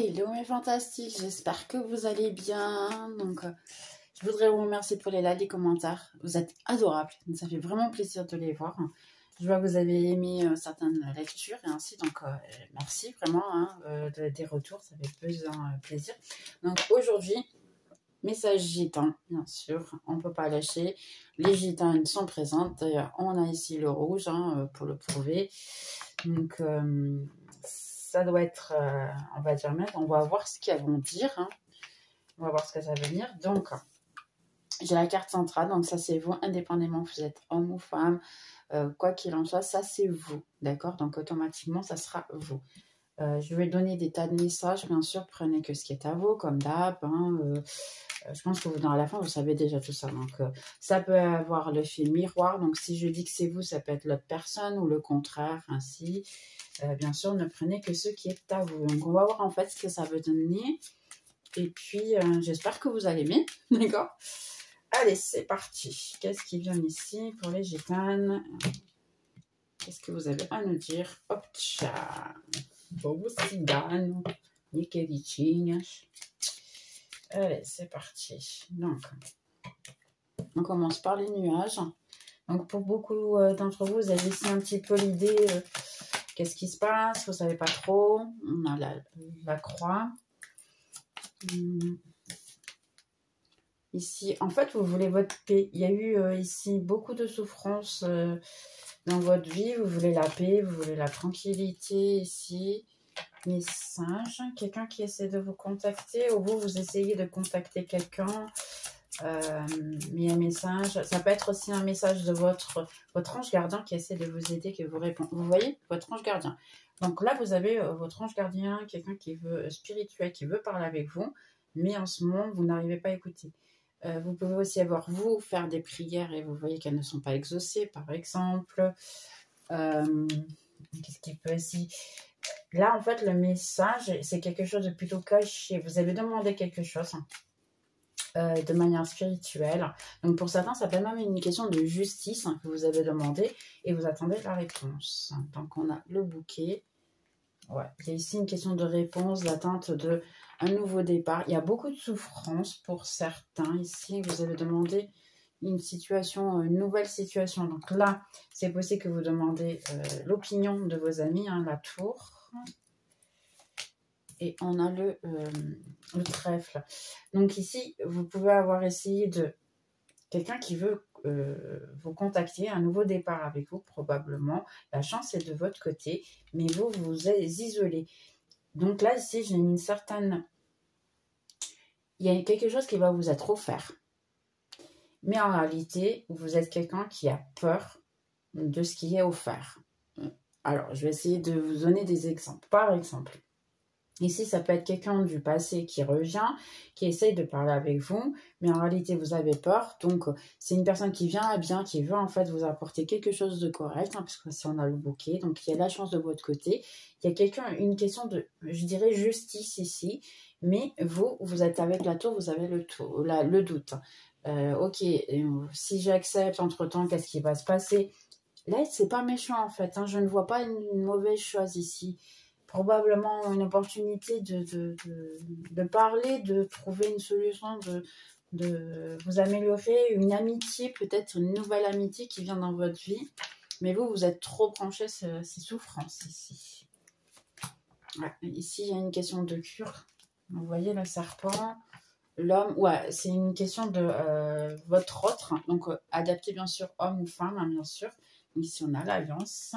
Hello mes fantastiques, j'espère que vous allez bien. Donc, je voudrais vous remercier pour les likes, les commentaires. Vous êtes adorables, ça fait vraiment plaisir de les voir. Je vois que vous avez aimé certaines lectures et ainsi, donc merci vraiment des retours, ça fait plaisir. Donc aujourd'hui, message gitan, bien sûr, on ne peut pas lâcher. Les gitanes sont présentes, d'ailleurs on a ici le rouge pour le prouver. Donc ça doit être, on va dire même, on va voir ce qu'elles vont dire. On va voir ce que ça veut dire. Donc, j'ai la carte centrale, donc ça c'est vous, indépendamment que vous êtes homme ou femme, quoi qu'il en soit, ça c'est vous, d'accord? Donc automatiquement, ça sera vous. Je vais donner des tas de messages, bien sûr, prenez que ce qui est à vous, comme d'hab. Je pense que vous, dans la fin, vous savez déjà tout ça. Donc, ça peut avoir l'effet miroir. Donc, si je dis que c'est vous, ça peut être l'autre personne ou le contraire, ainsi. Bien sûr, ne prenez que ce qui est à vous. Donc, on va voir en fait ce que ça veut donner. Et puis, j'espère que vous allez aimer. D'accord? Allez, c'est parti. Qu'est-ce qui vient ici pour les gitanes? Qu'est-ce que vous avez à nous dire? Hop, tcha. Bobo cigano. Nickelichinhas. Allez, c'est parti. Donc, on commence par les nuages. Donc, pour beaucoup d'entre vous, vous avez ici un petit peu l'idée, qu'est-ce qui se passe, vous ne savez pas trop. On a la croix. Ici, en fait, vous voulez votre paix. Il y a eu ici beaucoup de souffrances dans votre vie. Vous voulez la paix, vous voulez la tranquillité ici. Message, quelqu'un qui essaie de vous contacter ou vous essayez de contacter quelqu'un, mais un message, ça peut être aussi un message de votre ange gardien qui essaie de vous aider, qui vous répond. Vous voyez, votre ange gardien. Donc là, vous avez votre ange gardien, quelqu'un qui veut spirituel, qui veut parler avec vous, mais en ce moment, vous n'arrivez pas à écouter. Vous pouvez aussi avoir, vous, faire des prières et vous voyez qu'elles ne sont pas exaucées, par exemple. Qu'est-ce qui peut aussi... Là, en fait, le message, c'est quelque chose de plutôt caché. Vous avez demandé quelque chose de manière spirituelle. Donc, pour certains, ça peut être même une question de justice que vous avez demandé et vous attendez la réponse. Donc, on a le bouquet. Ouais, il y a ici une question de réponse, d'attente d'un nouveau départ. Il y a beaucoup de souffrance pour certains. Ici, vous avez demandé une situation, une nouvelle situation. Donc là, c'est possible que vous demandez l'opinion de vos amis, la tour. Et on a le trèfle. Donc ici, vous pouvez avoir essayé de... Quelqu'un qui veut vous contacter, un nouveau départ avec vous, probablement. La chance est de votre côté, mais vous, vous êtes isolé. Donc là, ici, j'ai une certaine... Il y a quelque chose qui va vous être offert. Mais en réalité, vous êtes quelqu'un qui a peur de ce qui est offert. Alors, je vais essayer de vous donner des exemples. Par exemple, ici, ça peut être quelqu'un du passé qui revient, qui essaye de parler avec vous, mais en réalité, vous avez peur. Donc, c'est une personne qui vient à bien, qui veut en fait vous apporter quelque chose de correct, parce que si on a le bouquet, donc il y a la chance de votre côté. Il y a quelqu'un, une question de, je dirais, justice ici, mais vous êtes avec la tour, vous avez le doute. Ok, si j'accepte, entre-temps, qu'est-ce qui va se passer? Là, c'est pas méchant en fait, je ne vois pas une mauvaise chose ici. Probablement une opportunité de parler, de trouver une solution, de vous améliorer, une amitié, peut-être une nouvelle amitié qui vient dans votre vie. Mais vous êtes trop branché ces souffrances ici. Ouais, ici, il y a une question de cure. Vous voyez le serpent, l'homme, ouais, c'est une question de votre autre. Donc, adapté bien sûr homme ou femme, bien sûr. Ici, on a l'alliance.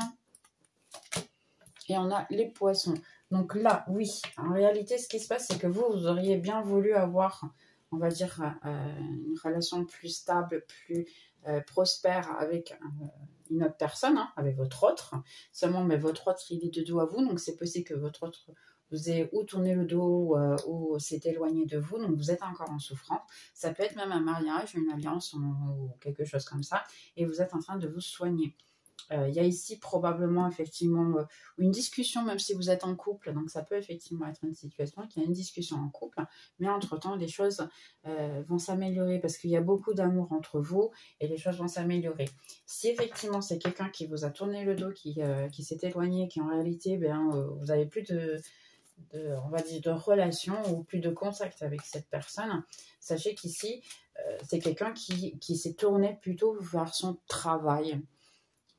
Et on a les poissons. Donc là, oui, en réalité, ce qui se passe, c'est que vous auriez bien voulu avoir, on va dire, une relation plus stable, plus prospère avec une autre personne, avec votre autre. Seulement, mais votre autre, il est de dos à vous, donc c'est possible que votre autre vous ait ou tourné le dos ou s'est éloigné de vous, donc vous êtes encore en souffrance. Ça peut être même un mariage, une alliance ou quelque chose comme ça, et vous êtes en train de vous soigner. Il y a ici probablement effectivement une discussion, même si vous êtes en couple, donc ça peut effectivement être une situation qu'il y a une discussion en couple, mais entre-temps les choses vont s'améliorer parce qu'il y a beaucoup d'amour entre vous et les choses vont s'améliorer. Si effectivement c'est quelqu'un qui vous a tourné le dos, qui s'est éloigné, qui en réalité vous n'avez plus on va dire, de relation ou plus de contact avec cette personne, sachez qu'ici, c'est quelqu'un qui s'est tourné plutôt vers son travail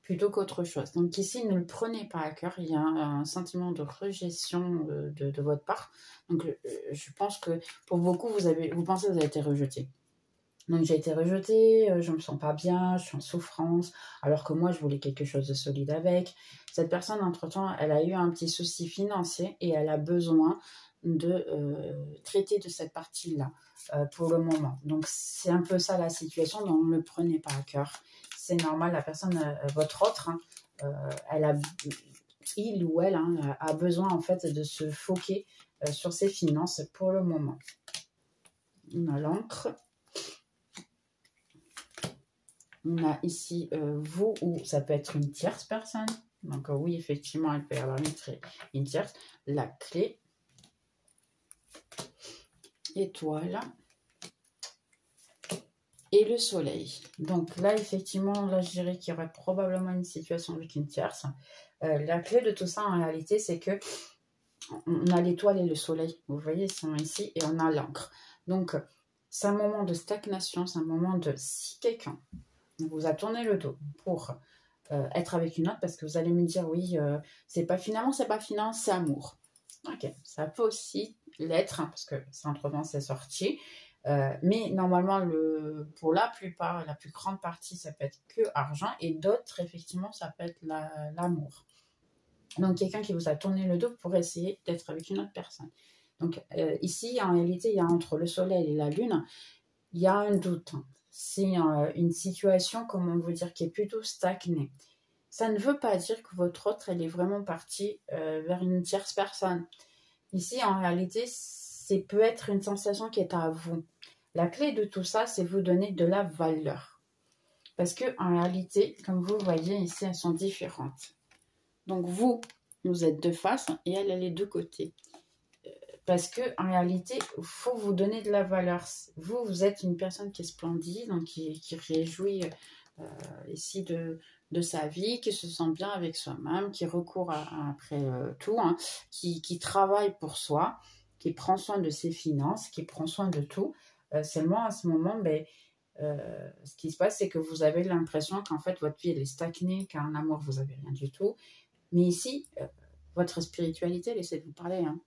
plutôt qu'autre chose. Donc ici, ne le prenez pas à cœur. Il y a un sentiment de rejection de votre part. Donc je pense que pour beaucoup, vous pensez que vous avez été rejeté. Donc j'ai été rejetée, je me sens pas bien, je suis en souffrance, alors que moi je voulais quelque chose de solide avec. Cette personne, entre-temps, elle a eu un petit souci financier et elle a besoin de traiter de cette partie-là pour le moment. Donc c'est un peu ça la situation, donc ne le prenez pas à cœur. C'est normal, la personne, votre autre, hein, il ou elle a besoin en fait de se foquer sur ses finances pour le moment. On a l'encre. On a ici vous, ou ça peut être une tierce personne. Donc oui, effectivement, elle peut y avoir une tierce. La clé. Étoile. Et le soleil. Donc là, effectivement, là, je dirais qu'il y aurait probablement une situation avec une tierce. La clé de tout ça, en réalité, c'est que on a l'étoile et le soleil. Vous voyez, ils sont ici et on a l'encre. Donc, c'est un moment de stagnation, c'est un moment de si quelqu'un vous a tourné le dos pour être avec une autre, parce que vous allez me dire, oui, c'est pas finance, c'est amour. Ok, ça peut aussi l'être, hein, parce que c'est entre-temps, c'est sorti. Mais normalement, pour la plupart, la plus grande partie, ça peut être que argent, et d'autres, effectivement, ça peut être l'amour. Donc, quelqu'un qui vous a tourné le dos pour essayer d'être avec une autre personne. Donc, ici, en réalité, il y a entre le soleil et la lune, il y a un doute. C'est une situation, comment vous dire, qui est plutôt stagnée. Ça ne veut pas dire que votre autre, elle est vraiment partie vers une tierce personne. Ici, en réalité, c'est peut être une sensation qui est à vous. La clé de tout ça, c'est vous donner de la valeur. Parce que en réalité, comme vous voyez ici, elles sont différentes. Donc vous êtes de face et elle est de côté. Parce que en réalité, il faut vous donner de la valeur. Vous êtes une personne qui est splendide, donc qui réjouit ici de sa vie, qui se sent bien avec soi-même, qui recourt après tout, hein, qui travaille pour soi, qui prend soin de ses finances, qui prend soin de tout. Seulement à ce moment, ce qui se passe, c'est que vous avez l'impression qu'en fait votre vie elle est stagnée, qu'en amour vous n'avez rien du tout. Mais ici, votre spiritualité, elle essaie de vous parler, hein.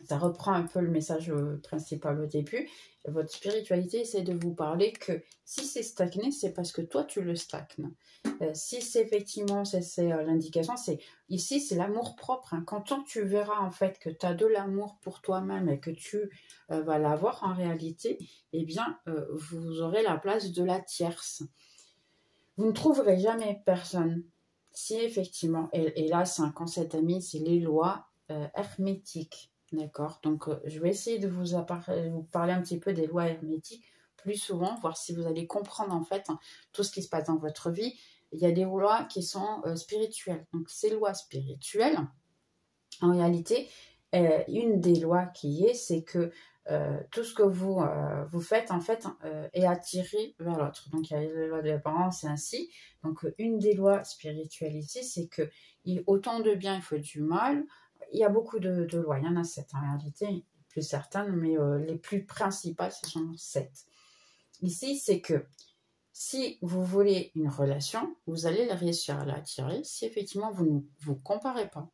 Ça reprend un peu le message principal au début. Votre spiritualité essaie de vous parler que si c'est stagné, c'est parce que toi, tu le stagnes. Si c'est effectivement, c'est l'indication, ici, c'est l'amour propre. Hein. Quand tu verras en fait que tu as de l'amour pour toi-même et que tu vas l'avoir en réalité, eh bien, vous aurez la place de la tierce. Vous ne trouverez jamais personne. Si effectivement, et là, c'est un concept ami, c'est les lois hermétiques. D'accord, donc je vais essayer de vous parler un petit peu des lois hermétiques plus souvent, voir si vous allez comprendre en fait tout ce qui se passe dans votre vie. Il y a des lois qui sont spirituelles. Donc ces lois spirituelles, en réalité, une des lois qui est, c'est que tout ce que vous faites en fait est attiré vers l'autre. Donc il y a les lois de l'apparence et ainsi. Donc une des lois spirituelles ici, c'est que autant de bien il faut du mal. Il y a beaucoup de lois, il y en a 7 en réalité, plus certaines, mais les plus principales, ce sont 7. Ici, c'est que si vous voulez une relation, vous allez réussir à l'attirer si effectivement vous ne vous comparez pas.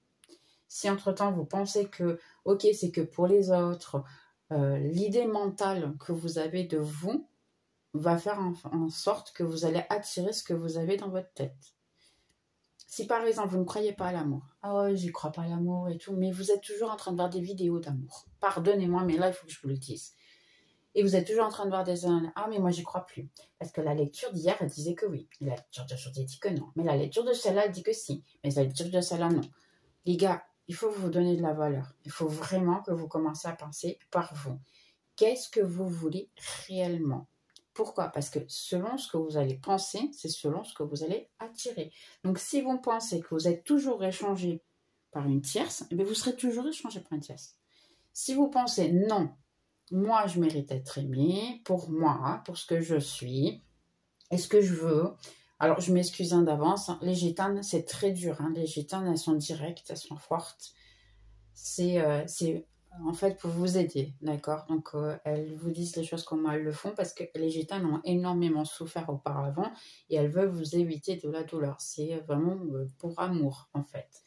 Si entre-temps vous pensez que, ok, c'est que pour les autres, l'idée mentale que vous avez de vous va faire en sorte que vous allez attirer ce que vous avez dans votre tête. Si par exemple, vous ne croyez pas à l'amour, ah ouais, j'y crois pas à l'amour et tout, mais vous êtes toujours en train de voir des vidéos d'amour. Pardonnez-moi, mais là, il faut que je vous le dise. Et vous êtes toujours en train de voir des... Ah, mais moi, j'y crois plus. Parce que la lecture d'hier, elle disait que oui. La lecture d'aujourd'hui dit que non. Mais la lecture de celle-là, elle dit que si. Mais la lecture de celle-là, non. Les gars, il faut vous donner de la valeur. Il faut vraiment que vous commenciez à penser par vous. Qu'est-ce que vous voulez réellement ? Pourquoi ? Parce que selon ce que vous allez penser, c'est selon ce que vous allez attirer. Donc, si vous pensez que vous êtes toujours échangé par une tierce, eh bien, vous serez toujours échangé par une tierce. Si vous pensez non, moi, je mérite d'être aimé pour moi, pour ce que je suis et ce que je veux. Alors, je m'excuse d'avance. Les gitanes, c'est très dur. Hein. Les gitanes, elles sont directes, elles sont fortes. c'est en fait pour vous aider, d'accord? Donc, elles vous disent les choses comment elles le font parce que les gitanes ont énormément souffert auparavant et elles veulent vous éviter de la douleur. C'est vraiment pour amour, en fait.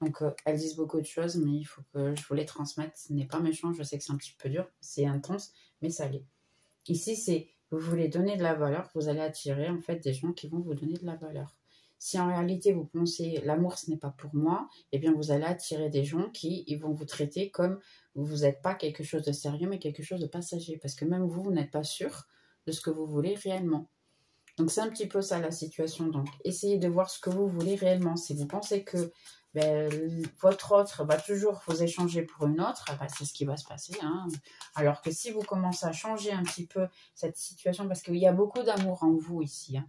Donc, elles disent beaucoup de choses, mais il faut que je vous les transmette. Ce n'est pas méchant, je sais que c'est un petit peu dur, c'est intense, mais ça l'est. Ici, c'est vous voulez donner de la valeur, vous allez attirer en fait des gens qui vont vous donner de la valeur. Si en réalité vous pensez l'amour ce n'est pas pour moi, eh bien vous allez attirer des gens qui ils vont vous traiter comme vous n'êtes pas quelque chose de sérieux mais quelque chose de passager. Parce que même vous, vous n'êtes pas sûr de ce que vous voulez réellement. Donc c'est un petit peu ça la situation. Donc essayez de voir ce que vous voulez réellement. Si vous pensez que votre autre va toujours vous échanger pour une autre, c'est ce qui va se passer. Hein. Alors que si vous commencez à changer un petit peu cette situation, parce qu'il y a beaucoup d'amour en vous ici, hein,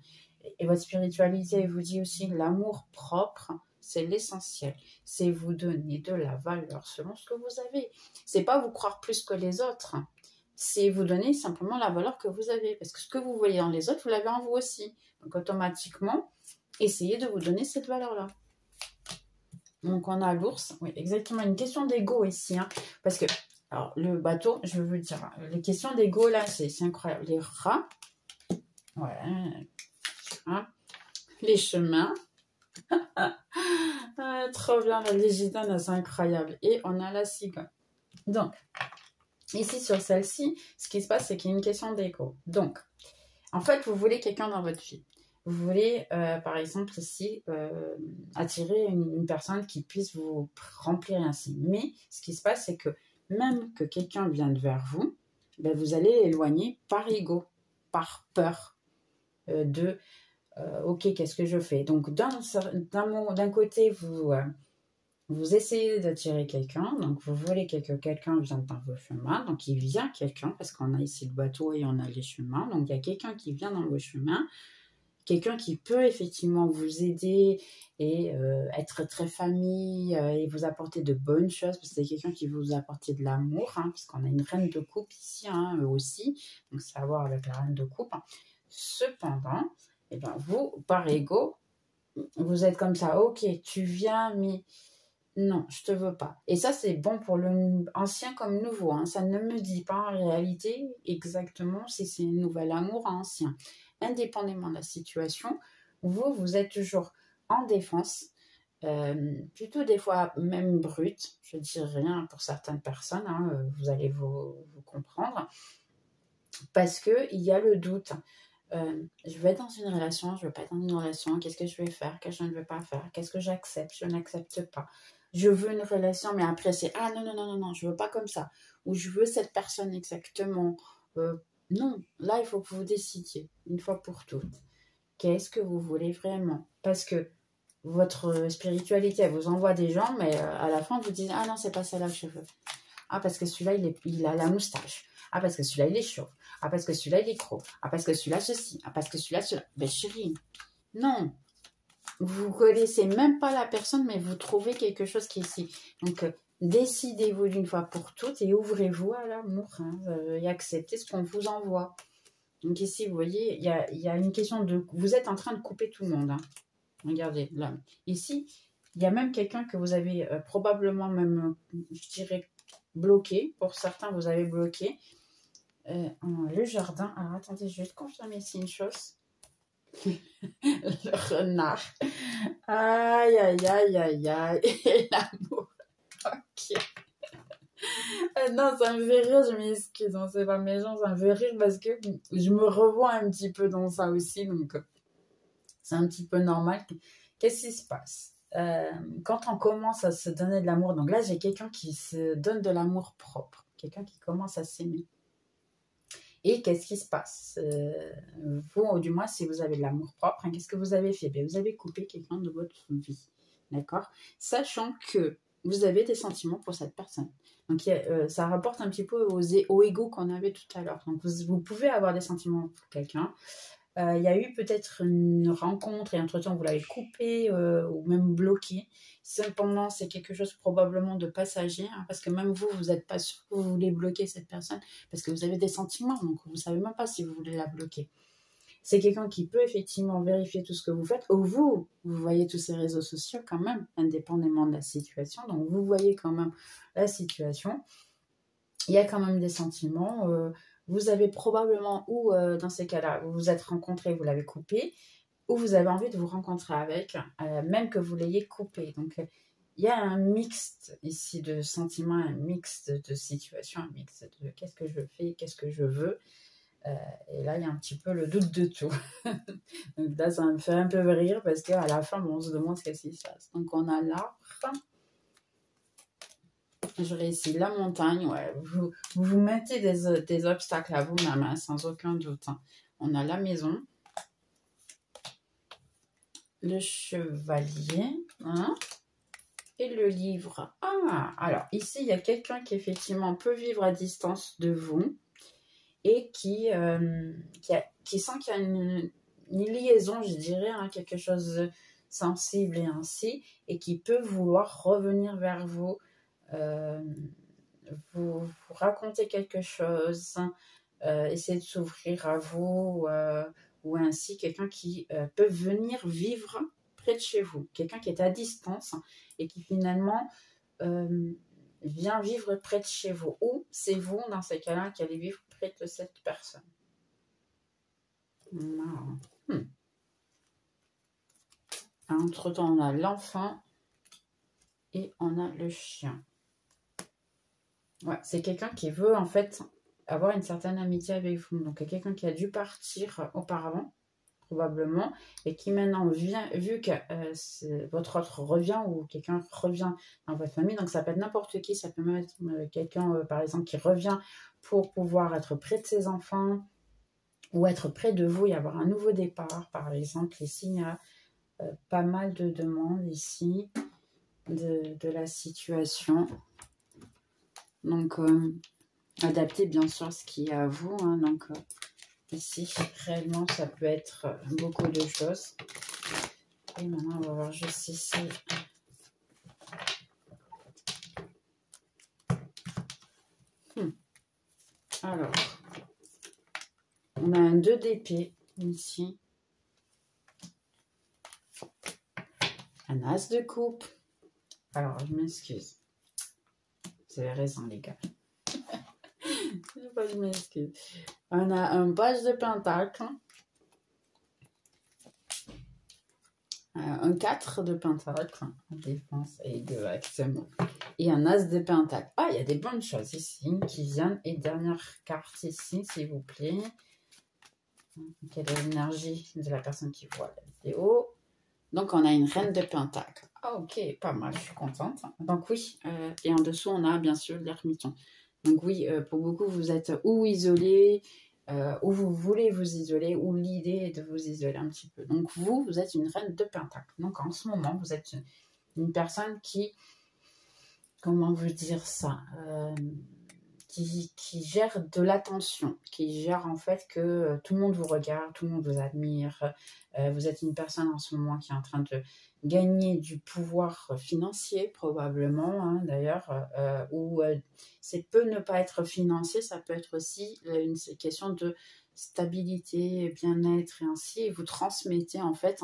et votre spiritualité vous dit aussi l'amour propre, c'est l'essentiel. C'est vous donner de la valeur selon ce que vous avez. C'est pas vous croire plus que les autres. C'est vous donner simplement la valeur que vous avez. Parce que ce que vous voyez dans les autres, vous l'avez en vous aussi. Donc automatiquement, essayez de vous donner cette valeur-là. Donc, on a l'ours. Oui, exactement. Une question d'ego ici. Hein, parce que, alors, le bateau, je vais vous le dire. Les questions d'ego, là, c'est incroyable. Les rats. Voilà. Hein, les chemins. Trop bien. La légitane, c'est incroyable. Et on a la cigogne. Donc, ici, sur celle-ci, ce qui se passe, c'est qu'il y a une question d'ego. Donc, en fait, vous voulez quelqu'un dans votre vie. Vous voulez, par exemple, ici, attirer une personne qui puisse vous remplir ainsi. Mais ce qui se passe, c'est que même que quelqu'un vienne vers vous, ben, vous allez l'éloigner par ego, par peur de ok, qu'est-ce que je fais? Donc, d'un côté, vous essayez d'attirer quelqu'un, donc vous voulez que quelqu'un vienne dans vos chemins, donc il vient quelqu'un, parce qu'on a ici le bateau et on a les chemins, donc il y a quelqu'un qui vient dans vos chemins, quelqu'un qui peut effectivement vous aider et être très famille et vous apporter de bonnes choses, parce que c'est quelqu'un qui veut vous apporter de l'amour, hein, parce qu'on a une reine de coupe ici, hein, eux aussi, donc c'est à voir avec la reine de coupe. Hein. Cependant, eh ben, vous, par ego, vous êtes comme ça, ok, tu viens, mais non, je te veux pas. Et ça, c'est bon pour le ancien comme nouveau. Hein. Ça ne me dit pas en réalité exactement si c'est un nouvel amour ancien. Indépendamment de la situation, vous êtes toujours en défense, plutôt des fois même brute. Je ne dis rien pour certaines personnes, hein, vous allez vous comprendre. Parce qu'il y a le doute. Je vais être dans une relation, je ne veux pas être dans une relation, qu'est-ce que je vais faire, qu'est-ce que je ne veux pas faire, qu'est-ce que j'accepte, je n'accepte pas. Je veux une relation, mais après c'est ah non, non, non, non, non, je veux pas comme ça. Ou je veux cette personne exactement. Non, là il faut que vous décidiez, une fois pour toutes. Qu'est-ce que vous voulez vraiment? Parce que votre spiritualité, elle vous envoie des gens, mais à la fin vous dites ah non, c'est pas ça là que je veux. Ah parce que celui-là, il a la moustache. Ah parce que celui-là, il est chauve. Ah parce que celui-là, il est gros. Ah parce que celui-là, ceci. Ah parce que celui-là, cela. Ben chérie, non. Vous connaissez même pas la personne, mais vous trouvez quelque chose qui est ici. Donc, décidez-vous d'une fois pour toutes et ouvrez-vous à l'amour. Hein, et acceptez ce qu'on vous envoie. Donc ici, vous voyez, il y a une question de... Vous êtes en train de couper tout le monde. Hein. Regardez, là. Ici, il y a même quelqu'un que vous avez probablement même, je dirais, bloqué. Pour certains, vous avez bloqué. Le jardin. Alors, attendez, je vais te confirmer ici une chose. Le renard. Aïe, aïe, aïe, aïe, aïe. Et l'amour. Ok. Non, ça me fait rire, je m'excuse. Hein, c'est pas méchant, ça me fait rire parce que je me revois un petit peu dans ça aussi. Donc, c'est un petit peu normal. Qu'est-ce qui se passe quand on commence à se donner de l'amour? Donc là, j'ai quelqu'un qui se donne de l'amour propre. Quelqu'un qui commence à s'aimer. Et qu'est-ce qui se passe vous, ou du moins, si vous avez de l'amour propre, hein, qu'est-ce que vous avez fait? Bien, vous avez coupé quelqu'un de votre vie, d'accord? Sachant que vous avez des sentiments pour cette personne. Donc, ça rapporte un petit peu au ego qu'on avait tout à l'heure. Donc, vous pouvez avoir des sentiments pour quelqu'un. Il y a eu peut-être une rencontre et entre-temps, vous l'avez coupé ou même bloqué. Cependant, c'est quelque chose probablement de passager, hein, parce que même vous, vous n'êtes pas sûr que vous voulez bloquer cette personne, parce que vous avez des sentiments, donc vous ne savez même pas si vous voulez la bloquer. C'est quelqu'un qui peut effectivement vérifier tout ce que vous faites, ou vous voyez tous ces réseaux sociaux quand même, indépendamment de la situation, donc vous voyez quand même la situation. Il y a quand même des sentiments, vous avez probablement, ou dans ces cas-là, vous vous êtes rencontrés, vous l'avez coupé, ou vous avez envie de vous rencontrer avec, même que vous l'ayez coupé. Donc, il y a un mix ici de sentiments, un mix de situations, un mix de qu'est-ce que je fais, qu'est-ce que je veux. Et là, il y a un petit peu le doute de tout. Donc là, ça me fait un peu rire parce qu'à la fin, on se demande ce qui se passe. Donc, on a l'arbre. Je réussis la montagne. Ouais, vous mettez des obstacles à vous-même, hein, sans aucun doute. Hein. On a la maison. Le chevalier. Hein, et le livre. Ah, alors ici, il y a quelqu'un qui effectivement peut vivre à distance de vous et qui sent qu'il y a une liaison, je dirais, hein, quelque chose de sensible et ainsi, et qui peut vouloir revenir vers vous, vous raconter quelque chose, essayer de s'ouvrir à vous, ou ainsi quelqu'un qui peut venir vivre près de chez vous, quelqu'un qui est à distance et qui finalement vient vivre près de chez vous, ou c'est vous dans ces cas-là qui allez vivre près de cette personne. Entre-temps, on a l'enfant et on a le chien. Ouais, c'est quelqu'un qui veut en fait avoir une certaine amitié avec vous. Donc, quelqu'un qui a dû partir auparavant, probablement, et qui maintenant vient, vu que votre autre revient ou quelqu'un revient dans votre famille, donc ça peut être n'importe qui, ça peut même être quelqu'un, par exemple, qui revient pour pouvoir être près de ses enfants ou être près de vous et avoir un nouveau départ, par exemple. Ici, il y a pas mal de demandes ici de la situation. Donc, adaptez bien sûr ce qui est à vous. Hein, donc, ici, réellement, ça peut être beaucoup de choses. Et maintenant, on va voir juste ici. Alors, on a un 2 d'épée ici. Un as de coupe. Alors, je m'excuse. Vous avez raison, les gars. Je m'excuse. On a un page de pentacle. Un 4 de pentacle. Défense et de action. Et un as de pentacle. Ah, il y a des bonnes choses ici qui viennent. Et dernière carte ici, s'il vous plaît. Quelle est l'énergie de la personne qui voit la vidéo? Donc, on a une reine de pentacle. Ah, ok, pas mal, je suis contente. Donc, oui, et en dessous, on a bien sûr l'ermiton. Donc, oui, pour beaucoup, vous êtes ou isolé, ou vous voulez vous isoler, ou l'idée est de vous isoler un petit peu. Donc, vous êtes une reine de pentacle. Donc, en ce moment, vous êtes une personne qui, comment vous dire ça, qui gère de l'attention, qui gère en fait que tout le monde vous regarde, tout le monde vous admire. Vous êtes une personne en ce moment qui est en train de gagner du pouvoir financier probablement, hein, d'ailleurs, ou c'est peut ne pas être financier, ça peut être aussi une question de stabilité, bien-être et ainsi, et vous transmettez en fait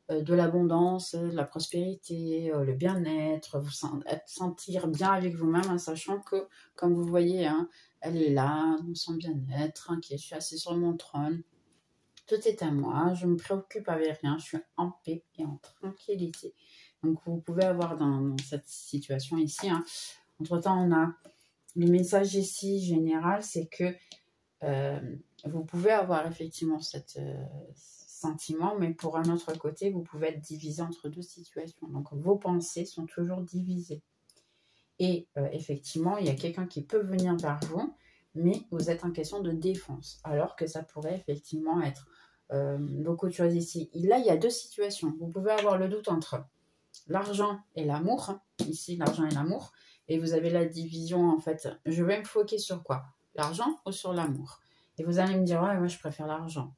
de l'abondance, de la prospérité, le bien-être, vous sentir bien avec vous-même, en sachant que, comme vous voyez, hein, elle est là, dans son bien-être, tranquille, je suis assise sur mon trône, tout est à moi, je me préoccupe avec rien, je suis en paix et en tranquillité. Donc, vous pouvez avoir dans cette situation ici, hein, entre-temps, on a le message ici général, c'est que vous pouvez avoir effectivement cette sentiment, mais pour un autre côté, vous pouvez être divisé entre deux situations. Donc, vos pensées sont toujours divisées. Et effectivement, il y a quelqu'un qui peut venir vers vous, mais vous êtes en question de défense, alors que ça pourrait effectivement être beaucoup de choses ici. Et là, il y a deux situations. Vous pouvez avoir le doute entre l'argent et l'amour. Hein. Ici, l'argent et l'amour. Et vous avez la division, en fait. Je vais me foquer sur quoi? L'argent ou sur l'amour? Et vous allez me dire, ouais, moi, je préfère l'argent.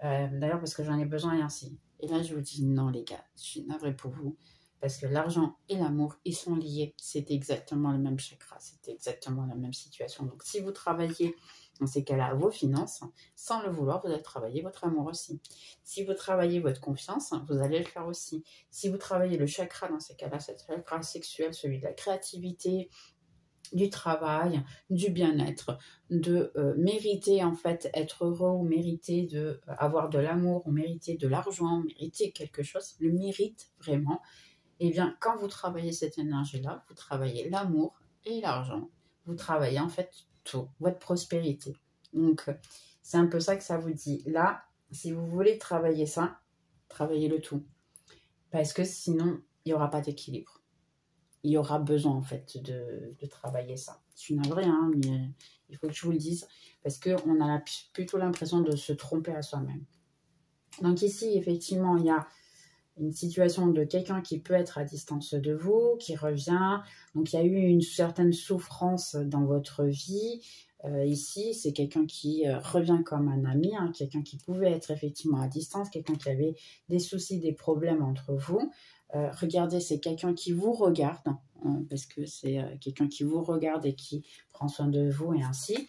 D'ailleurs, parce que j'en ai besoin et ainsi. Et là, je vous dis, non, les gars, je suis navrée pour vous. parce que l'argent et l'amour, ils sont liés. C'est exactement le même chakra, c'est exactement la même situation. Donc, si vous travaillez dans ces cas-là vos finances, sans le vouloir, vous allez travailler votre amour aussi. Si vous travaillez votre confiance, vous allez le faire aussi. Si vous travaillez le chakra dans ces cas-là, c'est le chakra sexuel, celui de la créativité, du travail, du bien-être, de mériter en fait être heureux ou mériter de avoir de l'amour ou mériter de l'argent, mériter quelque chose, le mérite vraiment. Et bien quand vous travaillez cette énergie-là, vous travaillez l'amour et l'argent. Vous travaillez en fait tout, votre prospérité. Donc c'est un peu ça que ça vous dit. Là, si vous voulez travailler ça, travaillez le tout. Parce que sinon, il n'y aura pas d'équilibre. Il y aura besoin en fait de travailler ça. Je suis navrée, hein, mais il faut que je vous le dise, parce qu'on a plutôt l'impression de se tromper à soi-même. Donc ici, effectivement, il y a une situation de quelqu'un qui peut être à distance de vous, qui revient. Donc il y a eu une certaine souffrance dans votre vie. Ici, c'est quelqu'un qui revient comme un ami, hein, quelqu'un qui pouvait être effectivement à distance, quelqu'un qui avait des soucis, des problèmes entre vous. Regardez, c'est quelqu'un qui vous regarde, parce que c'est quelqu'un qui vous regarde et qui prend soin de vous et ainsi.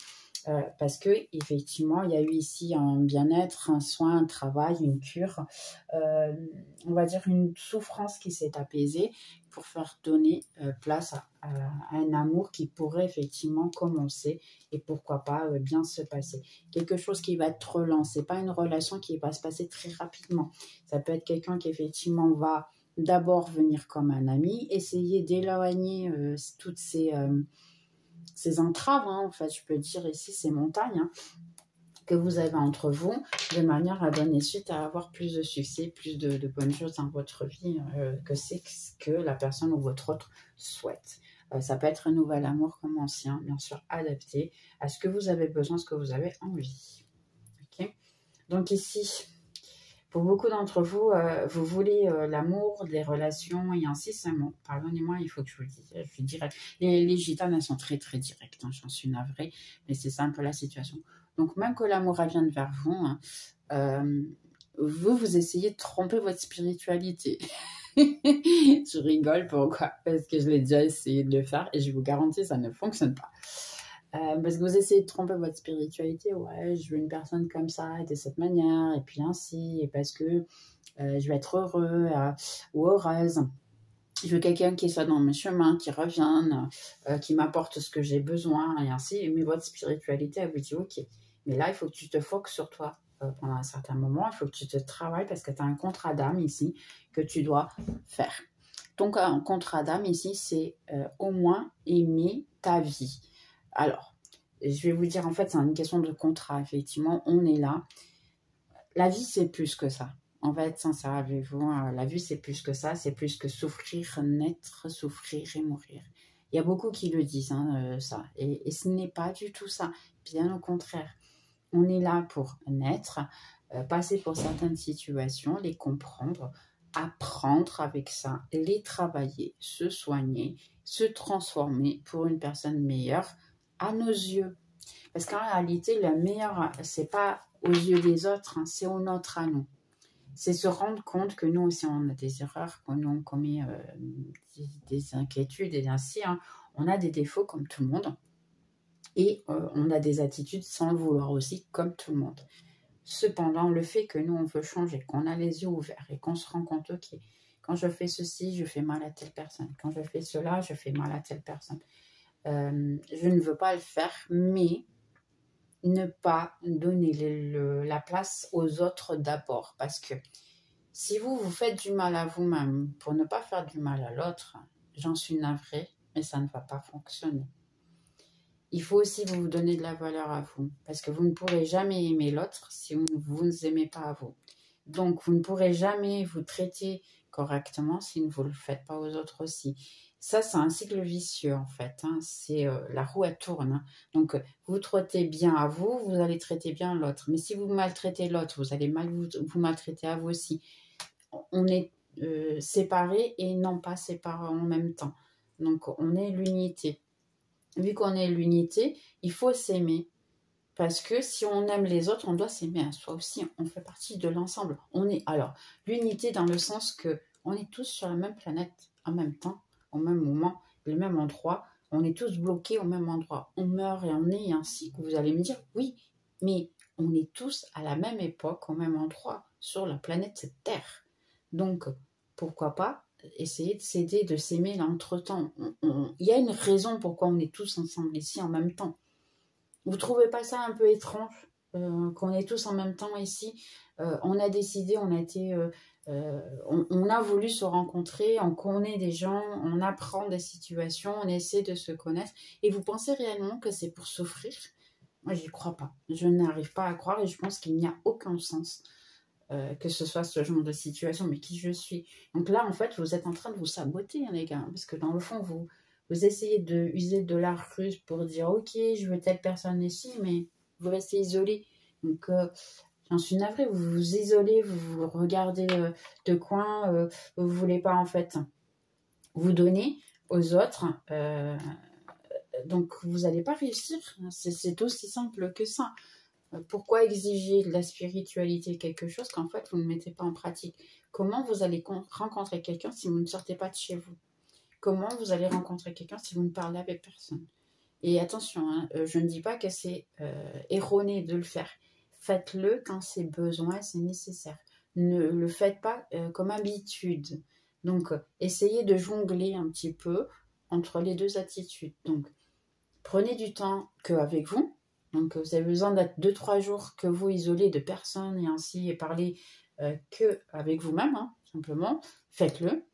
Parce que effectivement, il y a eu ici un bien-être, un soin, un travail, une cure, on va dire une souffrance qui s'est apaisée pour faire donner place à un amour qui pourrait effectivement commencer et pourquoi pas bien se passer. Quelque chose qui va être relancé, pas une relation qui va se passer très rapidement. Ça peut être quelqu'un qui effectivement va d'abord venir comme un ami, essayer d'éloigner toutes ces entraves, hein, en fait, je peux dire ici, ces montagnes que vous avez entre vous, de manière à donner suite à avoir plus de succès, plus de bonnes choses dans votre vie, que c'est ce que la personne ou votre autre souhaite. Ça peut être un nouvel amour comme ancien, bien sûr, adapté à ce que vous avez besoin, ce que vous avez envie. Okay. Donc ici, pour beaucoup d'entre vous, vous voulez l'amour, les relations et ainsi, c'est bon. Pardonnez-moi, il faut que je vous le dise. Je suis directe. Les gitanes, elles sont très très directes. Hein, j'en suis navrée, mais c'est ça un peu la situation. Donc même que l'amour vienne vers vous, hein, vous essayez de tromper votre spiritualité. Je rigole, pourquoi? Parce que je l'ai déjà essayé de le faire et je vous garantis, ça ne fonctionne pas. Parce que vous essayez de tromper votre spiritualité, ouais, je veux une personne comme ça, et de cette manière, et puis ainsi, et parce que je vais être heureux ou heureuse. Je veux quelqu'un qui soit dans mes chemins, qui revienne, qui m'apporte ce que j'ai besoin, et ainsi. Mais votre spiritualité, elle vous dit, ok, mais là, il faut que tu te focuses sur toi pendant un certain moment, il faut que tu te travailles parce que tu as un contrat d'âme ici que tu dois faire. Donc, un contrat d'âme ici, c'est au moins aimer ta vie. Alors, je vais vous dire, en fait, c'est une question de contrat, effectivement, on est là. La vie, c'est plus que ça. En fait, sincère avec vous, la vie, c'est plus que ça, c'est plus que souffrir, naître, souffrir et mourir. Il y a beaucoup qui le disent, hein, ça, et ce n'est pas du tout ça, bien au contraire. On est là pour naître, passer pour certaines situations, les comprendre, apprendre avec ça, les travailler, se soigner, se transformer pour une personne meilleure à nos yeux. Parce qu'en réalité, le meilleur, c'est pas aux yeux des autres, hein, c'est au nôtre à nous. C'est se rendre compte que nous aussi, on a des erreurs, que nous, on commet des inquiétudes et ainsi. Hein, on a des défauts comme tout le monde. Et on a des attitudes sans le vouloir aussi, comme tout le monde. Cependant, le fait que nous, on veut changer, qu'on a les yeux ouverts et qu'on se rend compte, ok, quand je fais ceci, je fais mal à telle personne. Quand je fais cela, je fais mal à telle personne. Je ne veux pas le faire, mais ne pas donner la place aux autres d'abord. Parce que si vous faites du mal à vous-même pour ne pas faire du mal à l'autre, j'en suis navrée, mais ça ne va pas fonctionner. Il faut aussi vous donner de la valeur à vous, parce que vous ne pourrez jamais aimer l'autre si vous ne vous aimez pas à vous. Donc, vous ne pourrez jamais vous traiter correctement si vous ne le faites pas aux autres aussi. Ça, c'est un cycle vicieux, en fait. Hein. C'est la roue, elle tourne. Hein. Donc, vous traitez bien à vous, vous allez traiter bien l'autre. Mais si vous maltraitez l'autre, vous allez mal vous maltraiter à vous aussi. On est séparés et non pas séparés en même temps. Donc, on est l'unité. Vu qu'on est l'unité, il faut s'aimer. Parce que si on aime les autres, on doit s'aimer à soi aussi. On fait partie de l'ensemble. On est alors l'unité dans le sens que on est tous sur la même planète en même temps, au même moment, le même endroit. On est tous bloqués au même endroit. On meurt et on est ainsi que vous allez me dire, oui, mais on est tous à la même époque, au même endroit, sur la planète Terre. Donc, pourquoi pas essayer de s'aider, de s'aimer l'entretemps. Il y a une raison pourquoi on est tous ensemble ici en même temps. Vous trouvez pas ça un peu étrange qu'on est tous en même temps ici? On a décidé, on a été, on a voulu se rencontrer, on connaît des gens, on apprend des situations, on essaie de se connaître. Et vous pensez réellement que c'est pour souffrir? Moi, j'y crois pas. Je n'arrive pas à croire et je pense qu'il n'y a aucun sens que ce soit ce genre de situation. Mais qui je suis? Donc là, en fait, vous êtes en train de vous saboter, hein, les gars, parce que dans le fond, vous essayez de user de l'art ruse pour dire ok, je veux telle personne ici, mais vous restez isolé. Donc j'en suis navrée, vous vous isolez, vous vous regardez de coin, vous voulez pas en fait vous donner aux autres. Donc vous n'allez pas réussir. C'est aussi simple que ça. Pourquoi exiger de la spiritualité quelque chose qu'en fait vous ne mettez pas en pratique? Comment vous allez rencontrer quelqu'un si vous ne sortez pas de chez vous? Comment vous allez rencontrer quelqu'un si vous ne parlez avec personne? Et attention, hein, je ne dis pas que c'est erroné de le faire. Faites-le quand c'est besoin, c'est nécessaire. Ne le faites pas comme habitude. Donc, essayez de jongler un petit peu entre les deux attitudes. Donc, prenez du temps qu'avec vous. Donc, vous avez besoin d'être 2-3 jours que vous isolez de personne et ainsi et parler qu'avec vous-même, hein, simplement. Faites-le.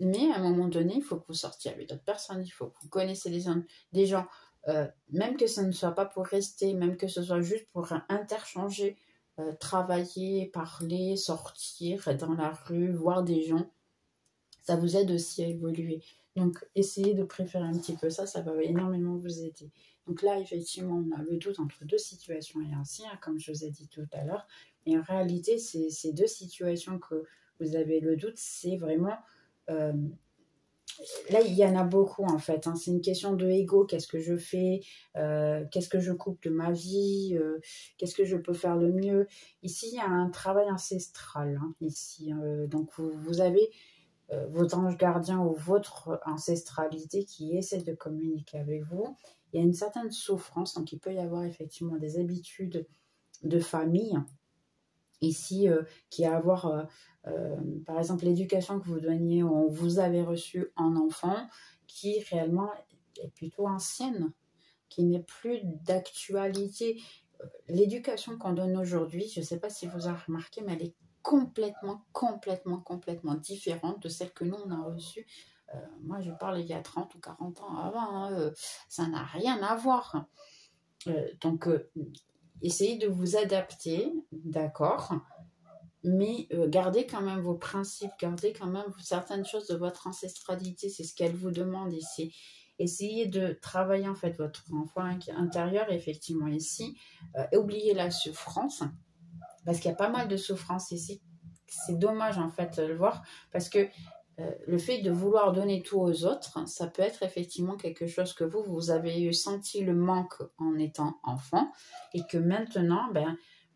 Mais à un moment donné, il faut que vous sortiez avec d'autres personnes, il faut que vous connaissiez des gens, même que ce ne soit pas pour rester, même que ce soit juste pour interchanger, travailler, parler, sortir dans la rue, voir des gens, ça vous aide aussi à évoluer. Donc, essayez de préférer un petit peu ça, ça va énormément vous aider. Donc là, effectivement, on a le doute entre deux situations et ainsi, hein, comme je vous ai dit tout à l'heure. Et en réalité, ces deux situations que vous avez le doute, c'est vraiment... là, il y en a beaucoup en fait. Hein. C'est une question de ego. Qu'est-ce que je fais? Qu'est-ce que je coupe de ma vie? Qu'est-ce que je peux faire le mieux? Ici, il y a un travail ancestral. Hein, ici, donc, vous avez votre ange gardien ou votre ancestralité qui essaie de communiquer avec vous. Il y a une certaine souffrance. Donc, il peut y avoir effectivement des habitudes de famille ici qui a à voir, par exemple, l'éducation que vous donniez ou vous avez reçue en enfant, qui réellement est plutôt ancienne, qui n'est plus d'actualité. L'éducation qu'on donne aujourd'hui, je ne sais pas si vous avez remarqué, mais elle est complètement différente de celle que nous, on a reçue. Moi, je parle il y a 30 ou 40 ans avant, hein, ça n'a rien à voir. Donc, essayez de vous adapter, d'accord, mais gardez quand même vos principes, gardez quand même certaines choses de votre ancestralité, c'est ce qu'elle vous demande ici. Essayez de travailler en fait votre enfant intérieur, effectivement ici, et oubliez la souffrance, parce qu'il y a pas mal de souffrance ici. C'est dommage en fait de le voir, parce que le fait de vouloir donner tout aux autres, ça peut être effectivement quelque chose que vous avez senti le manque en étant enfant, et que maintenant,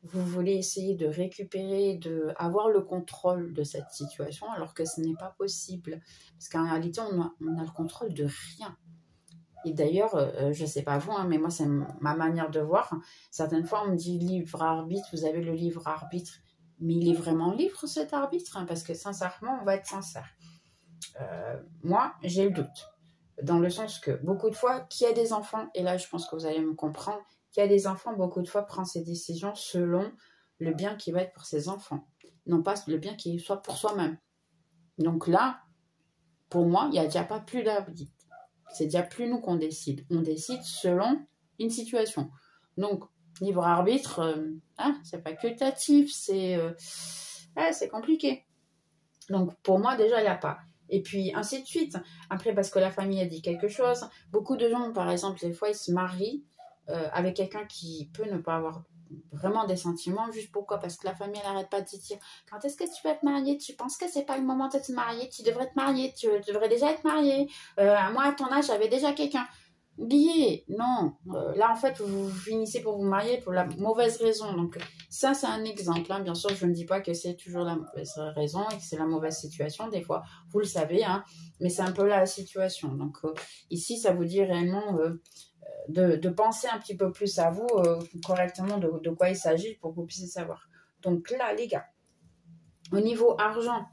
vous voulez essayer de récupérer, d'avoir le contrôle de cette situation, alors que ce n'est pas possible. Parce qu'en réalité, on a le contrôle de rien. Et d'ailleurs, je ne sais pas vous, hein, mais moi, c'est ma manière de voir. Certaines fois, on me dit livre-arbitre, vous avez le livre-arbitre. Mais il est vraiment libre, cet arbitre, hein, parce que sincèrement, on va être sincère. Moi, j'ai le doute. Dans le sens que beaucoup de fois, qui a des enfants, et là, je pense que vous allez me comprendre, qui a des enfants, beaucoup de fois, prend ses décisions selon le bien qui va être pour ses enfants. Non pas le bien qui soit pour soi-même. Donc là, pour moi, il n'y a déjà pas plus d'arbitre. C'est déjà plus nous qu'on décide. On décide selon une situation. Donc, libre arbitre, c'est facultatif, c'est compliqué. Donc, pour moi, déjà, il n'y a pas. Et puis, ainsi de suite. Après, parce que la famille a dit quelque chose. Beaucoup de gens, par exemple, des fois, ils se marient avec quelqu'un qui peut ne pas avoir vraiment des sentiments. Juste pourquoi? Parce que la famille, elle n'arrête pas de dire quand est-ce que tu vas te marier? Tu penses que c'est pas le moment de te marier? Tu devrais te marier. Tu devrais déjà être marié. Moi, à ton âge, j'avais déjà quelqu'un. oubliez, non. Là, en fait, vous finissez pour vous marier pour la mauvaise raison. Donc, ça, c'est un exemple. Hein. Bien sûr, je ne dis pas que c'est toujours la mauvaise raison et que c'est la mauvaise situation. Des fois, vous le savez, hein, mais c'est un peu la situation. Donc, ici, ça vous dit réellement de penser un petit peu plus à vous, correctement, de quoi il s'agit pour que vous puissiez savoir. Donc là, les gars, au niveau argent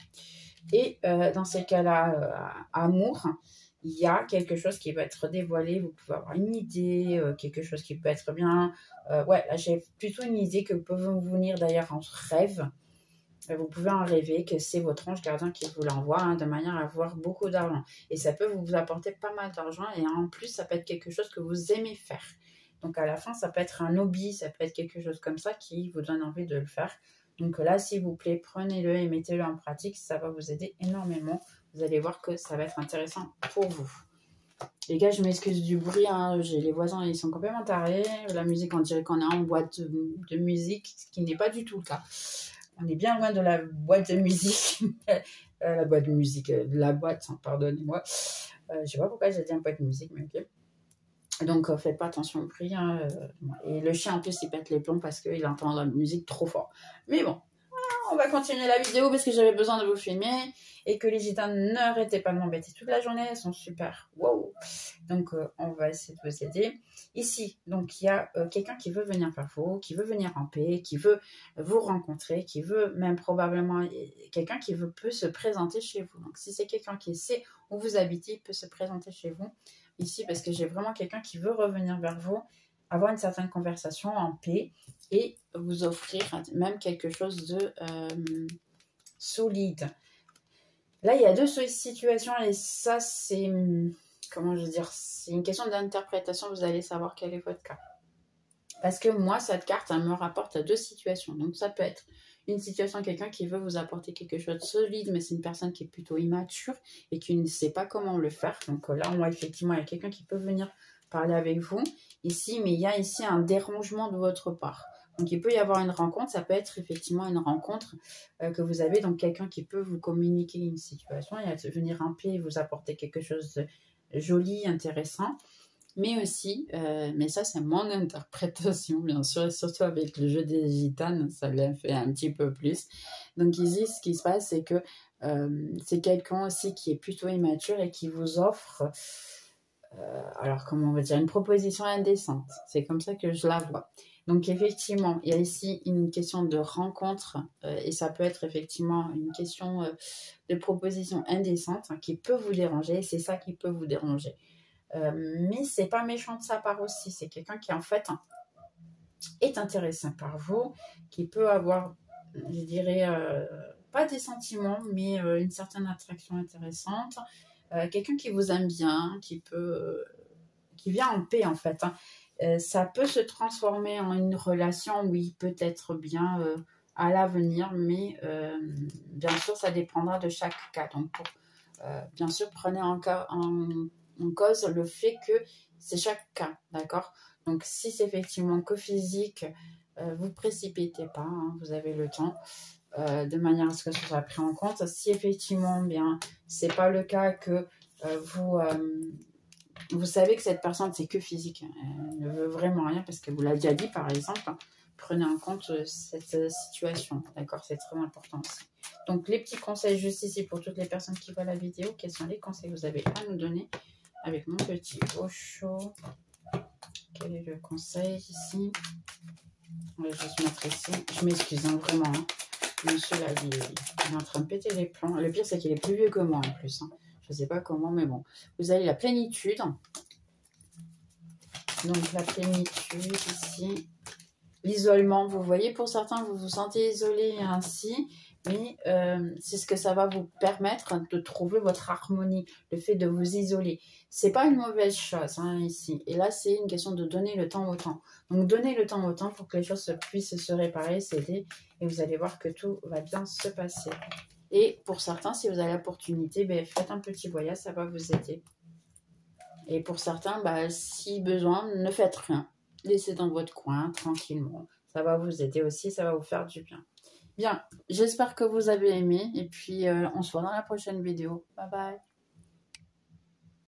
et dans ces cas-là, amour, il y a quelque chose qui va être dévoilé. Vous pouvez avoir une idée, quelque chose qui peut être bien. Ouais, là, j'ai plutôt une idée que peut vous venir d'ailleurs en rêve. Vous pouvez en rêver que c'est votre ange gardien qui vous l'envoie, hein, de manière à avoir beaucoup d'argent. Et ça peut vous apporter pas mal d'argent et en plus, ça peut être quelque chose que vous aimez faire. Donc à la fin, ça peut être un hobby, ça peut être quelque chose comme ça qui vous donne envie de le faire. Donc là, s'il vous plaît, prenez-le et mettez-le en pratique, ça va vous aider énormément. Vous allez voir que ça va être intéressant pour vous. Les gars, je m'excuse du bruit, hein. Les voisins, ils sont complètement tarés. La musique, on dirait qu'on est en boîte de musique, ce qui n'est pas du tout le cas. On est bien loin de la boîte de musique. La boîte de musique, de la boîte, pardonnez-moi. Je ne sais pas pourquoi j'ai dit un boîte de musique, mais ok. Donc, faites pas attention au prix. Hein. Et le chien, en plus, il pète les plombs parce qu'il entend la musique trop fort. Mais bon, on va continuer la vidéo parce que j'avais besoin de vous filmer et que les gitanes n'arrêtaient pas de m'embêter toute la journée. Elles sont super. Wow. Donc, on va essayer de vous aider. Ici, donc, il y a quelqu'un qui veut venir vers vous, qui veut venir en paix, qui veut vous rencontrer, qui veut même probablement quelqu'un qui peut se présenter chez vous. Donc, si c'est quelqu'un qui sait où vous habitez, il peut se présenter chez vous. Ici, parce que j'ai vraiment quelqu'un qui veut revenir vers vous, avoir une certaine conversation en paix et vous offrir même quelque chose de solide. Là, il y a deux situations et ça, c'est, comment je veux dire, c'est une question d'interprétation. Vous allez savoir quel est votre cas. Parce que moi, cette carte, elle me rapporte à deux situations. Donc, ça peut être une situation, quelqu'un qui veut vous apporter quelque chose de solide, mais c'est une personne qui est plutôt immature et qui ne sait pas comment le faire. Donc là, moi, effectivement, il y a quelqu'un qui peut venir parler avec vous ici, mais il y a ici un dérangement de votre part. Donc, il peut y avoir une rencontre. Ça peut être effectivement une rencontre que vous avez. Donc, quelqu'un qui peut vous communiquer une situation et venir en paix et vous apporter quelque chose de joli, intéressant. Mais aussi, mais ça c'est mon interprétation bien sûr, et surtout avec le jeu des gitanes, ça l'a fait un petit peu plus. Donc ici, ce qui se passe, c'est que c'est quelqu'un aussi qui est plutôt immature et qui vous offre, alors comment on va dire, une proposition indécente. C'est comme ça que je la vois. Donc effectivement, il y a ici une question de rencontre et ça peut être effectivement une question de proposition indécente hein, qui peut vous déranger. C'est ça qui peut vous déranger. Mais c'est pas méchant de sa part aussi. C'est quelqu'un qui en fait est intéressé par vous, qui peut avoir, je dirais, pas des sentiments, mais une certaine attraction intéressante. Quelqu'un qui vous aime bien, qui vient en paix en fait. Hein. Ça peut se transformer en une relation, oui, peut-être bien à l'avenir, mais bien sûr, ça dépendra de chaque cas. Donc, bien sûr, prenez en cause le fait que c'est chaque cas, d'accord? Donc, si c'est effectivement que physique, vous précipitez pas, hein, vous avez le temps, de manière à ce que ce soit pris en compte. Si effectivement, bien, c'est pas le cas que vous savez que cette personne, c'est que physique, elle ne veut vraiment rien parce que vous l'a déjà dit, par exemple, hein, prenez en compte cette situation, d'accord? C'est très important aussi. Donc, les petits conseils juste ici pour toutes les personnes qui voient la vidéo, quels sont les conseils que vous avez à nous donner avec mon petit Osho? Quel est le conseil ici? Je vais juste mettre ici. Je m'excuse, hein, vraiment. Hein. Monsieur là, il est en train de péter les plombs. Le pire, c'est qu'il est plus vieux que moi en plus. Hein. Je ne sais pas comment, mais bon. Vous avez la plénitude. Donc, la plénitude ici. L'isolement, vous voyez, pour certains, vous vous sentez isolé ainsi. Mais c'est ce que ça va vous permettre de trouver votre harmonie, le fait de vous isoler. C'est pas une mauvaise chose hein, ici. Et là, c'est une question de donner le temps au temps. Donc, donnez le temps au temps pour que les choses puissent se réparer, s'aider. Et vous allez voir que tout va bien se passer. Et pour certains, si vous avez l'opportunité, ben, faites un petit voyage, ça va vous aider. Et pour certains, ben, si besoin, ne faites rien. Laissez dans votre coin, tranquillement. Ça va vous aider aussi, ça va vous faire du bien. Bien, j'espère que vous avez aimé et puis on se voit dans la prochaine vidéo. Bye bye.